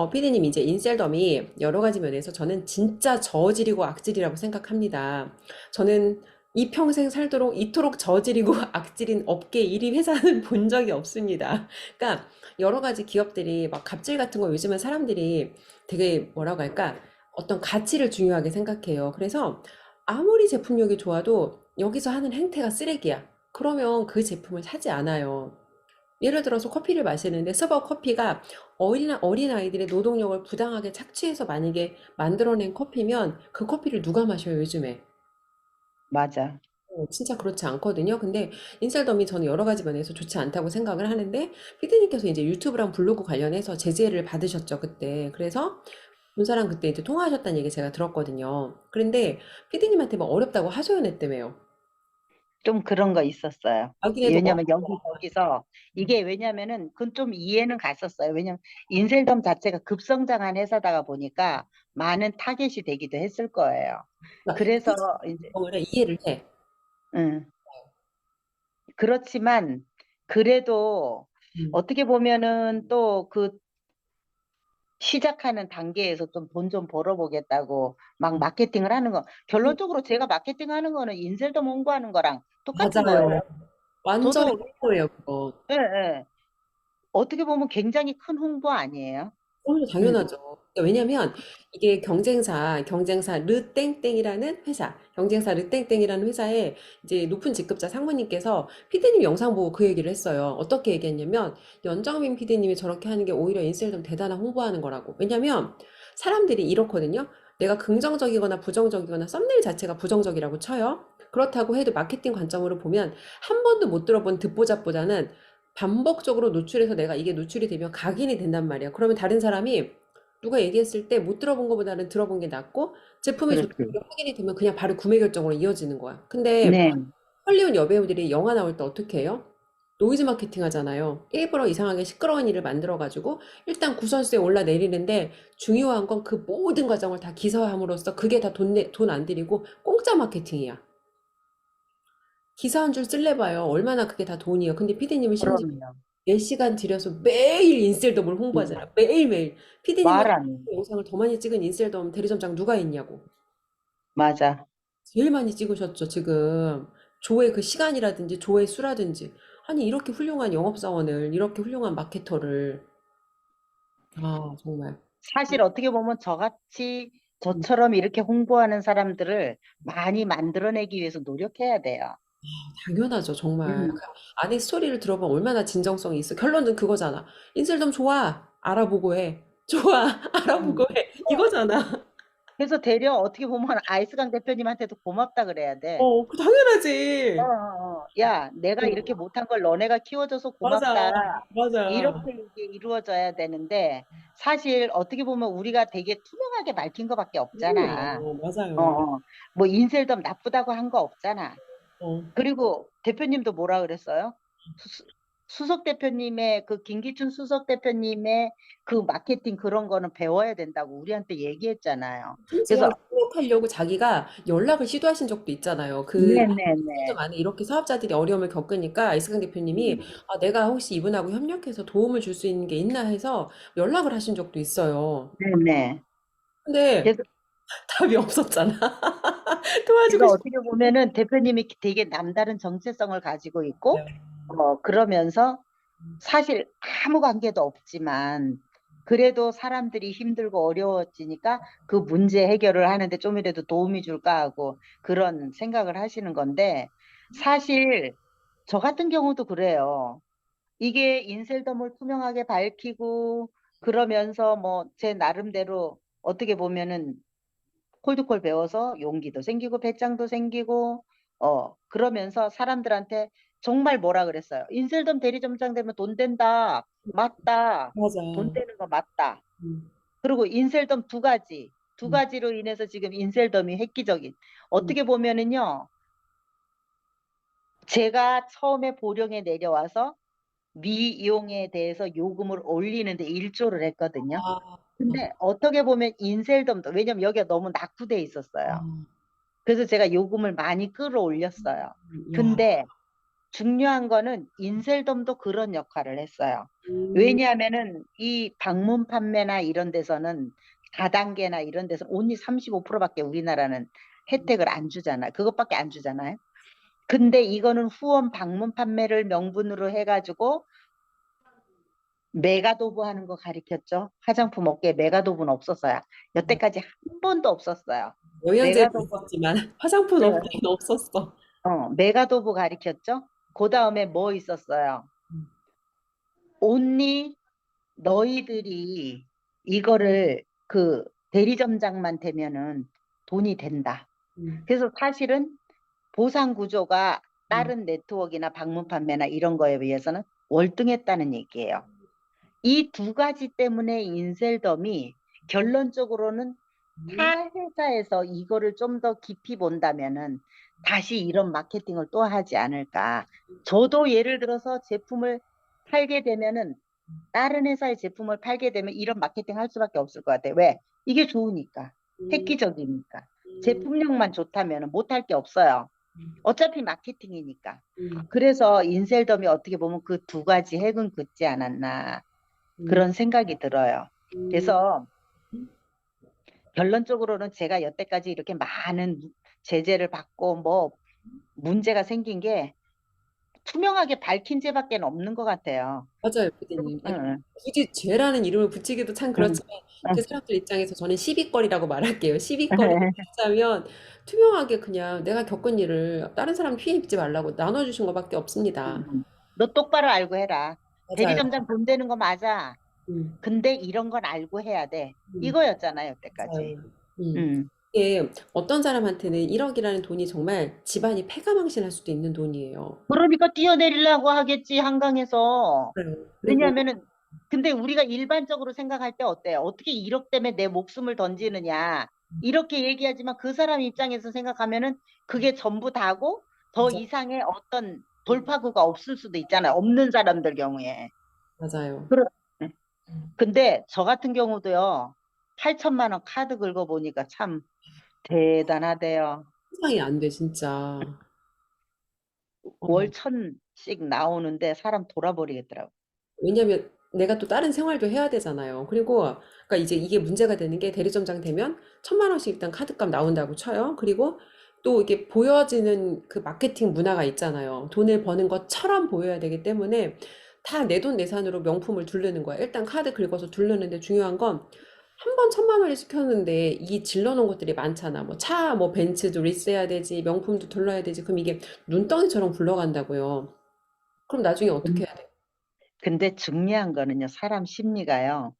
피디님 이제 인셀덤이 여러 가지 면에서 저는 진짜 저질이고 악질이라고 생각합니다. 저는 이 평생 살도록 이토록 저질이고 악질인 업계 1위 회사는 본 적이 없습니다. 그러니까 여러 가지 기업들이 막 갑질 같은 거 요즘은 사람들이 되게 뭐라고 할까? 어떤 가치를 중요하게 생각해요. 그래서 아무리 제품력이 좋아도 여기서 하는 행태가 쓰레기야. 그러면 그 제품을 사지 않아요. 예를 들어서 커피를 마시는데 스벅 커피가 어린 아이들의 노동력을 부당하게 착취해서 만약에 만들어낸 커피면 그 커피를 누가 마셔요, 요즘에? 맞아. 진짜 그렇지 않거든요. 근데 인셀덤이 저는 여러 가지 면에서 좋지 않다고 생각을 하는데, 피디님께서 이제 유튜브랑 블로그 관련해서 제재를 받으셨죠, 그때. 그래서 본사랑 그때 이제 통화하셨다는 얘기 제가 들었거든요. 그런데 피디님한테 뭐 어렵다고 하소연했다며요. 좀 그런 거 있었어요. 자기네도 왜냐면 여기저기서 이게 왜냐면은 그건 좀 이해는 갔었어요. 왜냐면 인셀덤 자체가 급성장한 회사다가 보니까 많은 타겟이 되기도 했을 거예요. 어렵다. 그래서 이제 그 이해를 해. 음, 그렇지만 그래도 음. 어떻게 보면은 또 그 시작하는 단계에서 좀 돈 좀 벌어보겠다고 막 마케팅을 하는 거. 결론적으로 제가 마케팅하는 거는 인셀덤 홍보하는 거랑 똑같은 거예요. 맞아요. 완전히 저도 홍보예요, 그거. 예, 예. 어떻게 보면 굉장히 큰 홍보 아니에요? 그럼요, 음, 당연하죠. 그러니까 왜냐면 이게 경쟁사 르땡땡이라는 회사, 경쟁사 르땡땡이라는 회사에 이제 높은 직급자 상무님께서 피디님 영상 보고 그 얘기를 했어요. 어떻게 얘기했냐면 연정민 피디님이 저렇게 하는 게 오히려 인셀덤 대단한 홍보하는 거라고. 왜냐면 사람들이 이렇거든요. 내가 긍정적이거나 부정적이거나 썸네일 자체가 부정적이라고 쳐요. 그렇다고 해도 마케팅 관점으로 보면 한 번도 못 들어본 듣보잡보다는 반복적으로 노출해서 내가 이게 노출이 되면 각인이 된단 말이야. 그러면 다른 사람이 누가 얘기했을 때 못 들어본 것보다는 들어본 게 낫고 제품이 좋다는 그렇지. 게 확인이 되면 그냥 바로 구매 결정으로 이어지는 거야. 근데 네, 헐리우드 여배우들이 영화 나올 때 어떻게 해요? 노이즈 마케팅 하잖아요. 일부러 이상하게 시끄러운 일을 만들어가지고 일단 구설수에 올라내리는데 중요한 건 그 모든 과정을 다 기사화함으로써 그게 다 돈 안 들이고 공짜 마케팅이야. 기사 한 줄 쓸래 봐요. 얼마나 그게 다 돈이에요. 근데 피디님은 심지어 그럼요. 몇 시간 들여서 매일 인셀덤을 홍보하잖아. 매일매일. 피디님보다 말안, 영상을 더 많이 찍은 인셀덤 대리점장 누가 있냐고. 맞아. 제일 많이 찍으셨죠, 지금. 조회 그 시간이라든지 조회 수라든지. 아니, 이렇게 훌륭한 영업사원을, 이렇게 훌륭한 마케터를. 아, 정말. 사실 어떻게 보면 저처럼 이렇게 홍보하는 사람들을 많이 만들어내기 위해서 노력해야 돼요. 당연하죠, 정말. 음. 그 안에 스토리를 들어보면 얼마나 진정성이 있어. 결론은 그거잖아. 인셀덤 좋아. 알아보고 해. 좋아. 알아보고 음. 해. 이거잖아. 그래서 되려 어떻게 보면 아이스강 대표님한테도 고맙다 그래야 돼. 그 당연하지. 야, 내가 어, 이렇게 못한 걸 너네가 키워줘서 고맙다. 맞아. 맞아. 이렇게 이게 이루어져야 되는데, 사실 어떻게 보면 우리가 되게 투명하게 밝힌 거밖에 없잖아. 그럼요. 어, 맞아요. 어. 뭐 인셀덤 나쁘다고 한 거 없잖아. 어. 그리고 대표님도 뭐라 그랬어요? 수석 대표님의 그 김기춘 수석 대표님의 그 마케팅 그런 거는 배워야 된다고 우리한테 얘기했잖아요. 심지어 그래서 협력하려고 자기가 연락을 시도하신 적도 있잖아요. 그 네네네. 좀 안에 이렇게 사업자들이 어려움을 겪으니까 이스강 대표님이 아, 내가 혹시 이분하고 협력해서 도움을 줄 수 있는 게 있나 해서 연락을 하신 적도 있어요. 네네. 근데 그래서 답이 없었잖아. 도와주고 그래서 어떻게 싶은데. 보면은 대표님이 되게 남다른 정체성을 가지고 있고, 네. 그러면서 사실 아무 관계도 없지만, 그래도 사람들이 힘들고 어려워지니까 그 문제 해결을 하는데 좀이라도 도움이 줄까 하고 그런 생각을 하시는 건데, 사실 저 같은 경우도 그래요. 이게 인셀덤을 투명하게 밝히고, 그러면서 뭐 제 나름대로 어떻게 보면은 콜드콜 배워서 용기도 생기고 배짱도 생기고 그러면서 사람들한테 정말 뭐라 그랬어요. 인셀덤 대리점장 되면 돈 된다. 맞다. 맞아. 돈 되는 거 맞다. 음, 그리고 인셀덤 두 음, 가지로 인해서 지금 인셀덤이 획기적인. 음. 어떻게 보면은요. 제가 처음에 보령에 내려와서 미용에 대해서 요금을 올리는데 일조를 했거든요. 아, 근데 어떻게 보면 인셀덤도 왜냐면 여기가 너무 낙후돼 있었어요. 아, 그래서 제가 요금을 많이 끌어올렸어요. 야, 근데 중요한 거는 인셀덤도 그런 역할을 했어요. 음, 왜냐하면은 이 방문 판매나 이런 데서는 다단계나 이런 데서 only 35%밖에 우리나라는 혜택을 안 주잖아요. 그것밖에 안 주잖아요. 근데 이거는 후원 방문 판매를 명분으로 해가지고 메가도브 하는 거 가리켰죠. 화장품 업계에 메가도브는 없었어요. 여태까지 한 번도 없었어요. 영양제는 메가도브, 있었지만 화장품 네, 업계는 없었어. 메가도브 가리켰죠. 그 다음에 뭐 있었어요? 온리 너희들이 이거를 그 대리점장만 되면은 돈이 된다. 음, 그래서 사실은 보상 구조가 음, 다른 네트워크나 방문 판매나 이런 거에 비해서는 월등했다는 얘기예요. 이 두 가지 때문에 인셀덤이 결론적으로는 음, 타 회사에서 이거를 좀 더 깊이 본다면은 다시 이런 마케팅을 또 하지 않을까. 저도 예를 들어서 제품을 팔게 되면은 다른 회사의 제품을 팔게 되면 이런 마케팅 할 수밖에 없을 것 같아요. 왜? 이게 좋으니까. 음, 획기적이니까. 음, 제품력만 좋다면 못할 게 없어요. 음, 어차피 마케팅이니까. 음, 그래서 인셀덤이 어떻게 보면 그 두 가지 핵은 긋지 않았나. 음, 그런 생각이 들어요. 음, 그래서 결론적으로는 제가 여태까지 이렇게 많은 제재를 받고 뭐 문제가 생긴 게 투명하게 밝힌 죄밖에 없는 것 같아요. 맞아요, 피디님. 아니, 응, 굳이 죄라는 이름을 붙이기도 참 응, 그렇지만 그 사람들 입장에서 저는 시비거리라고 말할게요. 시비거리를 하자면 투명하게 그냥 내가 겪은 일을 다른 사람 피해 입지 말라고 나눠주신 것밖에 없습니다. 응. 너 똑바로 알고 해라. 맞아요. 대리점장 돈 되는 거 맞아. 음, 근데 이런 건 알고 해야 돼. 음, 이거였잖아요, 여태까지. 맞아요. 음. 응. 이게 어떤 사람한테는 1억이라는 돈이 정말 집안이 패가망신할 수도 있는 돈이에요. 그러니까 뛰어내리려고 하겠지, 한강에서. 네. 그리고 왜냐하면은 근데 우리가 일반적으로 생각할 때 어때요? 어떻게 1억 때문에 내 목숨을 던지느냐 이렇게 얘기하지만 그 사람 입장에서 생각하면은 그게 전부 다고 더 진짜 이상의 어떤 음, 돌파구가 없을 수도 있잖아요. 없는 사람들 경우에. 맞아요. 그러, 음, 근데 저 같은 경우도요. 8천만 원 카드 긁어보니까 참 대단하대요. 상상이 안 돼, 진짜. 어. 월 천씩 나오는데 사람 돌아버리겠더라고. 왜냐면 내가 또 다른 생활도 해야 되잖아요. 그리고 그러니까 이제 이게 문제가 되는 게 대리점장 되면 1,000만 원씩 일단 카드값 나온다고 쳐요. 그리고 또 이게 보여지는 그 마케팅 문화가 있잖아요. 돈을 버는 것처럼 보여야 되기 때문에 다 내 돈 내산으로 명품을 두르는 거야. 일단 카드 긁어서 두르는데 중요한 건 한 번 1,000만 원을 시켰는데 이 질러놓은 것들이 많잖아. 뭐 차, 뭐 벤츠도 리스해야 되지, 명품도 둘러야 되지. 그럼 이게 눈덩이처럼 굴러간다고요. 그럼 나중에 어떻게 해야 돼? 근데 중요한 거는요, 사람 심리가요.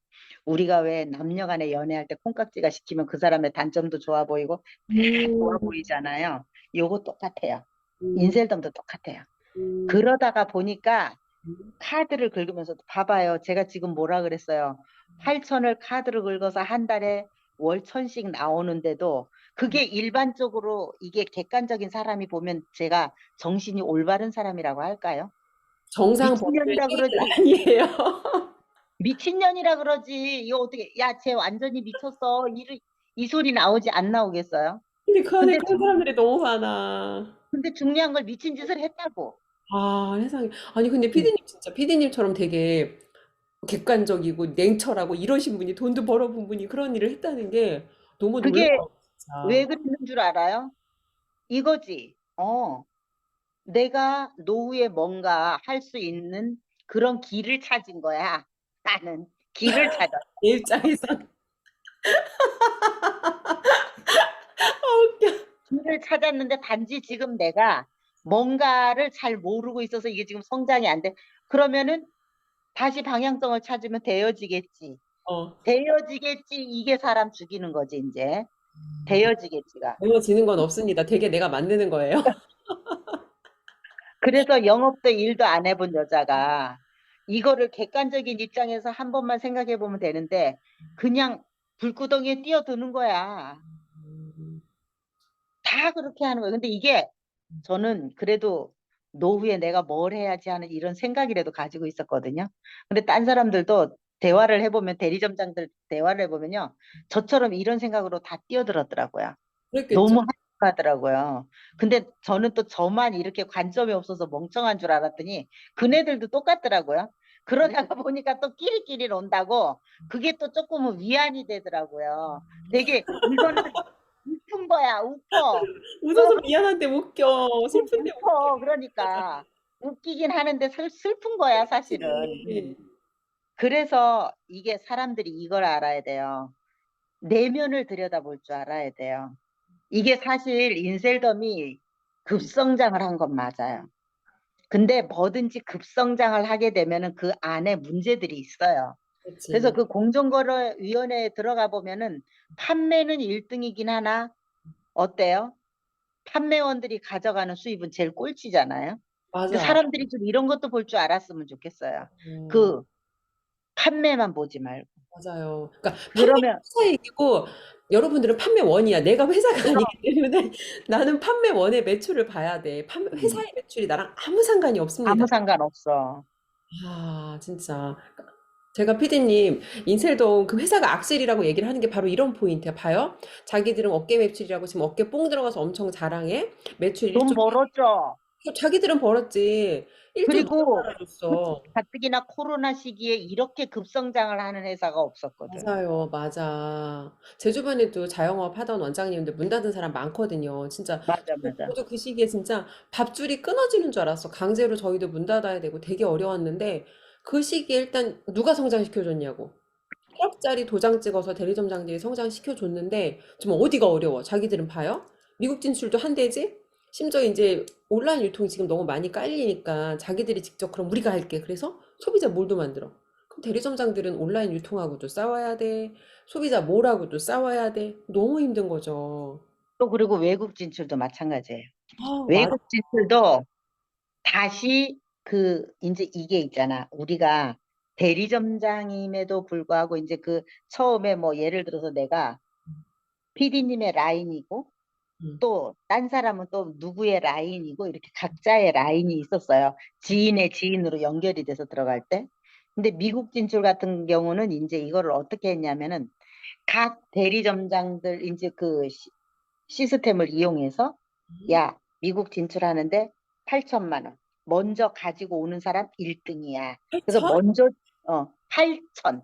우리가 왜 남녀 간에 연애할 때 콩깍지가 시키면 그 사람의 단점도 좋아 보이고 다 좋아 음. 보이잖아요. 요거 똑같아요. 음, 인셀덤도 똑같아요. 음, 그러다가 보니까 음, 카드를 긁으면서 봐봐요. 제가 지금 뭐라 그랬어요. 8천을 카드를 긁어서 한 달에 월 천씩 나오는데도 그게 일반적으로 이게 객관적인 사람이 보면 제가 정신이 올바른 사람이라고 할까요? 정상 범주의 미친년이라 테이블 그러지. 아니에요. 미친년이라 그러지. 이거 어떻게, 야, 쟤 완전히 미쳤어. 이 소리 나오지, 안 나오겠어요? 근데 그 안에 근데, 그런 사람들이 너무 많아. 근데 중요한 걸 미친 짓을 했다고. 아, 세상에. 아니, 근데 응. 피디님 진짜 피디님처럼 되게 객관적이고 냉철하고 이러신 분이 돈도 벌어본 분이 그런 일을 했다는 게 너무 그게 놀라워, 왜 진짜. 그러는 줄 알아요? 이거지. 내가 노후에 뭔가 할 수 있는 그런 길을 찾은 거야. 나는 길을 찾아. 내 입장에선. 아, 웃겨. 길을 찾았는데 단지 지금 내가 뭔가를 잘 모르고 있어서 이게 지금 성장이 안 돼. 그러면은 다시 방향성을 찾으면 되어지겠지. 어, 되어지겠지. 이게 사람 죽이는 거지, 이제. 되어지겠지가. 외워지는 건 없습니다. 되게 내가 만드는 거예요. 그래서 영업도 일도 안 해본 여자가 이거를 객관적인 입장에서 한 번만 생각해 보면 되는데 그냥 불구덩이에 뛰어드는 거야. 음, 다 그렇게 하는 거야. 근데 이게 저는 그래도 노후에 내가 뭘 해야지 하는 이런 생각이라도 가지고 있었거든요. 근데 딴 사람들도 대화를 해보면 대리점장들 대화를 해보면요. 저처럼 이런 생각으로 다 뛰어들었더라고요. 너무 그랬겠죠. 하더라고요. 근데 저는 또 저만 이렇게 관점이 없어서 멍청한 줄 알았더니 그네들도 똑같더라고요. 그러다가 보니까 또 끼리끼리 논다고 그게 또 조금은 위안이 되더라고요. 되게 이거는 웃픈 거야, 웃어. 웃어서 미안한데 웃겨. 슬픈데 웃겨. 웃어. 그러니까 웃기긴 하는데 슬픈 거야, 사실은. 그치. 그래서 이게 사람들이 이걸 알아야 돼요. 내면을 들여다볼 줄 알아야 돼요. 이게 사실 인셀덤이 급성장을 한 건 맞아요. 근데 뭐든지 급성장을 하게 되면은 그 안에 문제들이 있어요. 그래서 그치. 그 공정거래위원회에 들어가 보면은 판매는 1등이긴 하나 어때요? 판매원들이 가져가는 수입은 제일 꼴찌잖아요. 근데 맞아. 사람들이 좀 이런 것도 볼 줄 알았으면 좋겠어요. 어, 그 판매만 보지 말고. 맞아요. 그러니까 판매 그러면 회사 얘기고 여러분들은 판매원이야. 내가 회사가 그럼 아니기 때문에 나는 판매원의 매출을 봐야 돼. 회사의 매출이 나랑 아무 상관이 없습니다. 아무 상관없어. 아, 진짜. 제가 피디님, 인셀도 그 회사가 악셀이라고 얘기를 하는 게 바로 이런 포인트야. 봐요. 자기들은 어깨 매출이라고 지금 어깨 뽕 들어가서 엄청 자랑해. 매출 돈 1조, 벌었죠. 자기들은 벌었지. 1조 누가 그리고 벌어줬어. 가뜩이나 코로나 시기에 이렇게 급성장을 하는 회사가 없었거든. 맞아요, 맞아. 제 주변에도 자영업 하던 원장님들 문 닫은 사람 많거든요. 진짜 맞아, 맞아. 저도 그 시기에 진짜 밥줄이 끊어지는 줄 알았어. 강제로 저희도 문 닫아야 되고 되게 어려웠는데 그 시기에 일단 누가 성장시켜줬냐고. 1억짜리 도장 찍어서 대리점장들이 성장시켜줬는데 좀 어디가 어려워? 자기들은 봐요? 미국 진출도 한대지? 심지어 이제 온라인 유통이 지금 너무 많이 깔리니까 자기들이 직접 그럼 우리가 할게. 그래서 소비자 몰도 만들어. 그럼 대리점장들은 온라인 유통하고도 싸워야 돼. 소비자 몰하고도 싸워야 돼. 너무 힘든 거죠. 또 그리고 외국 진출도 마찬가지예요. 아, 맞아. 외국 진출도 다시 이제 이게 있잖아. 우리가 대리점장임에도 불구하고 이제 그 처음에 뭐 예를 들어서 내가 PD님의 라인이고 음, 또 딴 사람은 또 누구의 라인이고 이렇게 각자의 라인이 있었어요. 지인의 지인으로 연결이 돼서 들어갈 때. 근데 미국 진출 같은 경우는 이제 이거를 어떻게 했냐면은 각 대리점장들 이제 시스템을 이용해서 야, 미국 진출하는데 8천만 원. 먼저 가지고 오는 사람 1등이야. 그래서 그쵸? 먼저 8천.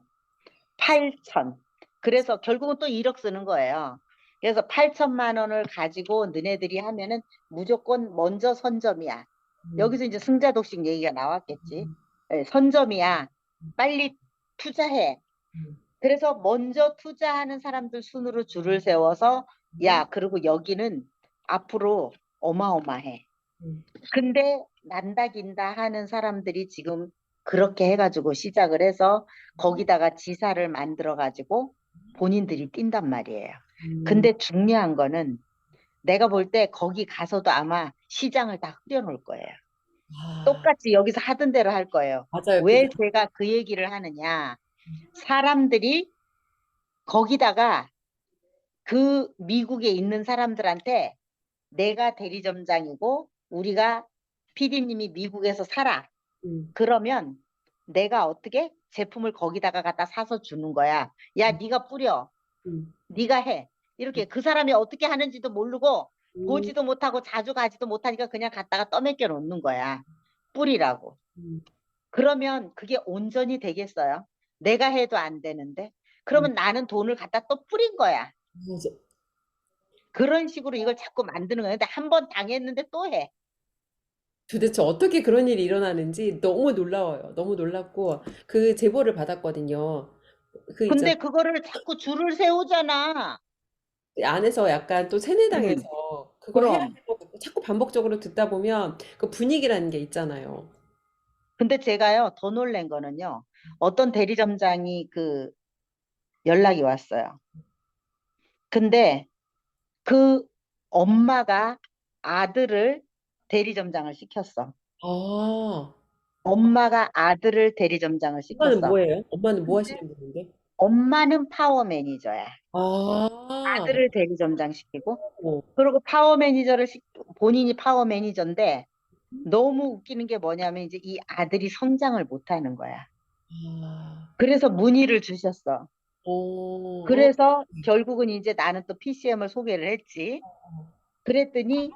8천. 그래서 결국은 또 1억 쓰는 거예요. 그래서 8천만 원을 가지고 너네들이 하면은 무조건 먼저 선점이야. 음, 여기서 이제 승자 독식 얘기가 나왔겠지. 예, 선점이야. 빨리 투자해. 음, 그래서 먼저 투자하는 사람들 순으로 줄을 세워서 음, 야, 그리고 여기는 앞으로 어마어마해. 음. 근데 난다 긴다 하는 사람들이 지금 그렇게 해가지고 시작을 해서 거기다가 지사를 만들어가지고 본인들이 뛴단 말이에요. 음. 근데 중요한 거는 내가 볼 때 거기 가서도 아마 시장을 다 흐려놓을 거예요. 아, 똑같이 여기서 하던 대로 할 거예요. 맞아요, 왜 피디. 제가 그 얘기를 하느냐. 사람들이 거기다가 그 미국에 있는 사람들한테 내가 대리점장이고 우리가 PD님이 미국에서 살아. 음, 그러면 내가 어떻게 제품을 거기다가 갖다 사서 주는 거야. 야, 네가 뿌려. 음, 네가 해. 이렇게 그 사람이 어떻게 하는지도 모르고 음, 보지도 못하고 자주 가지도 못하니까 그냥 갖다가 떠먹여 놓는 거야. 뿌리라고. 음, 그러면 그게 온전히 되겠어요? 내가 해도 안 되는데. 음. 그러면 나는 돈을 갖다 또 뿌린 거야. 맞아. 그런 식으로 이걸 자꾸 만드는 거야. 근데 한 번 당했는데 또 해. 도대체 어떻게 그런 일이 일어나는지 너무 놀라워요. 너무 놀랍고 그 제보를 받았거든요. 그 있잖아. 근데 그거를 자꾸 줄을 세우잖아. 안에서 약간 또 응, 세뇌당해서 그거 해야 그럼. 되고 자꾸 반복적으로 듣다 보면 그 분위기라는 게 있잖아요. 근데 제가요, 더 놀란 거는요, 어떤 대리점장이 연락이 왔어요. 근데 그 엄마가 아들을 대리점장을 시켰어. 아, 엄마가 아들을 대리점장을 엄마는 시켰어. 뭐예요? 엄마는 뭐 근데 하시는 분인데? 엄마는 파워 매니저야. 아, 아들을 대리점장 시키고, 어, 그리고 본인이 파워 매니저인데, 너무 웃기는 게 뭐냐면 이제 이 아들이 성장을 못하는 거야. 아, 그래서 문의를 주셨어. 어, 어, 그래서 결국은 이제 나는 또 PCM을 소개를 했지. 그랬더니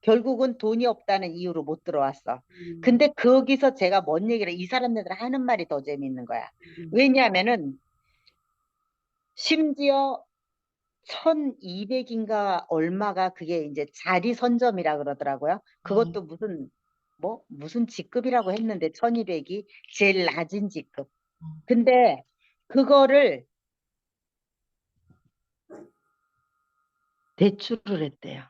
결국은 돈이 없다는 이유로 못 들어왔어. 음, 근데 거기서 제가 뭔 얘기를, 이 사람들 하는 말이 더 재밌는 거야. 음, 왜냐하면은 심지어 1200인가 얼마가 그게 이제 자리 선점이라 그러더라고요. 아, 그것도 무슨 직급이라고 했는데 1200이 제일 낮은 직급. 근데 그거를 대출을 했대요.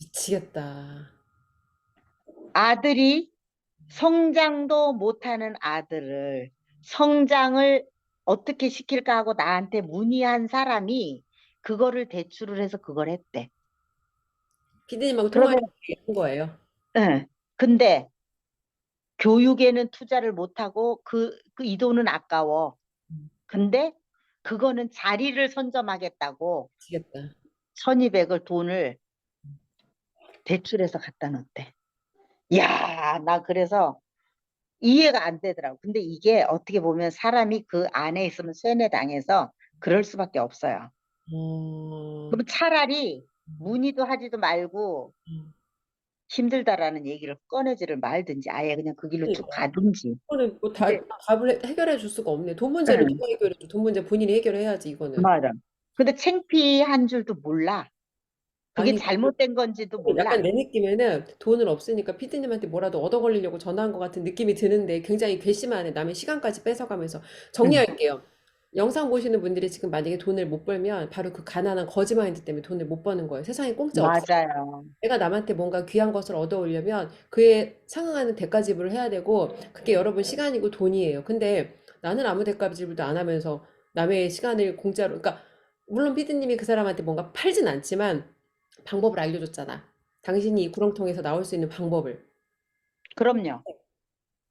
미치겠다. 아들이 성장도 못하는 아들을 성장을 어떻게 시킬까 하고 나한테 문의한 사람이 그거를 대출을 해서 그걸 했대. 피디님하고 통화한 그러면, 거예요. 예. 근데 교육에는 투자를 못하고 이 돈은 아까워. 근데 그거는 자리를 선점하겠다고 미치겠다. 1200을 돈을 대출해서 갖다 놓대. 야, 나 그래서 이해가 안 되더라고. 근데 이게 어떻게 보면 사람이 그 안에 있으면 쇠뇌당해서 그럴 수밖에 없어요. 어, 그럼 차라리 문의도 하지도 말고 음. 힘들다라는 얘기를 꺼내지를 말든지 아예 그냥 그 길로 쭉 그러니까. 가든지. 이거는 뭐 다, 근데, 답을 해결해 줄 수가 없네. 돈 문제를 응, 누가 해결해 줘? 돈 문제 본인이 해결해야지, 이거는. 맞아. 근데 창피한 줄도 몰라. 그게 아니, 잘못된 건지도 약간 몰라. 내 느낌에는 돈은 없으니까 피디님한테 뭐라도 얻어 걸리려고 전화한 것 같은 느낌이 드는데 굉장히 괘씸하네. 남의 시간까지 뺏어가면서. 응, 정리할게요. 영상 보시는 분들이 지금 만약에 돈을 못 벌면 바로 그 가난한 거지 마인드 때문에 돈을 못 버는 거예요. 세상에 공짜 없어. 맞아요. 내가 남한테 뭔가 귀한 것을 얻어오려면 그에 상응하는 대가 지불을 해야 되고 그게 여러분 시간이고 돈이에요. 근데 나는 아무 대가 지불도 안 하면서 남의 시간을 공짜로 그러니까 물론 피디님이 그 사람한테 뭔가 팔진 않지만 방법을 알려줬잖아. 당신이 이 구렁텅이에서 나올 수 있는 방법을. 그럼요.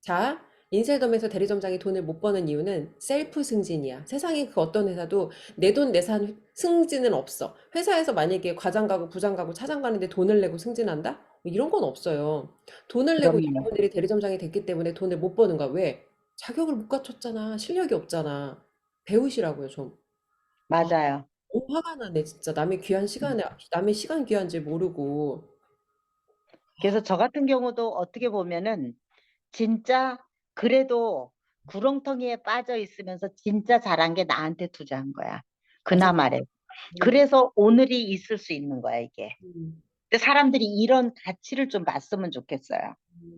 자, 인셀덤에서 대리점장이 돈을 못 버는 이유는 셀프 승진이야. 세상에 그 어떤 회사도 내 돈 내산 승진은 없어. 회사에서 만약에 과장 가고 부장 가고 차장 가는데 돈을 내고 승진한다? 뭐 이런 건 없어요. 돈을 내고 그럼요. 여러분들이 대리점장이 됐기 때문에 돈을 못 버는 거야. 왜? 자격을 못 갖췄잖아. 실력이 없잖아. 배우시라고요, 좀. 아, 맞아요. 너무 화가 나네, 진짜. 남의 귀한 시간에, 남의 시간 귀한 줄 모르고. 그래서 저 같은 경우도 어떻게 보면은 진짜 그래도 구렁텅이에 빠져 있으면서 진짜 잘한 게 나한테 투자한 거야. 맞아. 그나마래. 음, 그래서 오늘이 있을 수 있는 거야, 이게. 음, 근데 사람들이 이런 가치를 좀 봤으면 좋겠어요.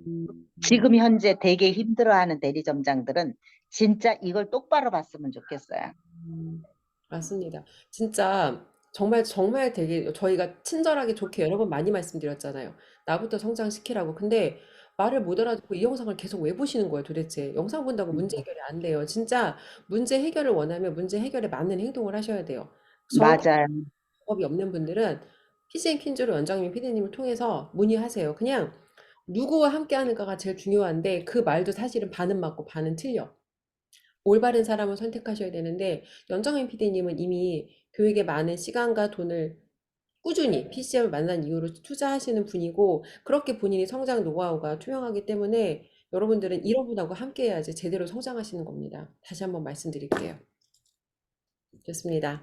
음. 지금 현재 되게 힘들어하는 대리점장들은 진짜 이걸 똑바로 봤으면 좋겠어요. 음, 맞습니다. 진짜 정말 정말 되게 저희가 친절하게 좋게 여러 번 많이 말씀드렸잖아요. 나부터 성장시키라고. 근데 말을 못 알아듣고 이 영상을 계속 왜 보시는 거예요, 도대체? 영상 본다고 문제 해결이 안 돼요. 진짜 문제 해결을 원하면 문제 해결에 맞는 행동을 하셔야 돼요. 정 맞아요. 방법이 없는 분들은 피지앤퀸즈로 원장님 피디님을 통해서 문의하세요. 그냥 누구와 함께 하는가가 제일 중요한데 그 말도 사실은 반은 맞고 반은 틀려. 올바른 사람을 선택하셔야 되는데 연정인 PD님은 이미 교육에 많은 시간과 돈을 꾸준히 PCM을 만난 이후로 투자하시는 분이고 그렇게 본인이 성장 노하우가 투명하기 때문에 여러분들은 이런 분하고 함께 해야지 제대로 성장하시는 겁니다. 다시 한번 말씀드릴게요. 좋습니다.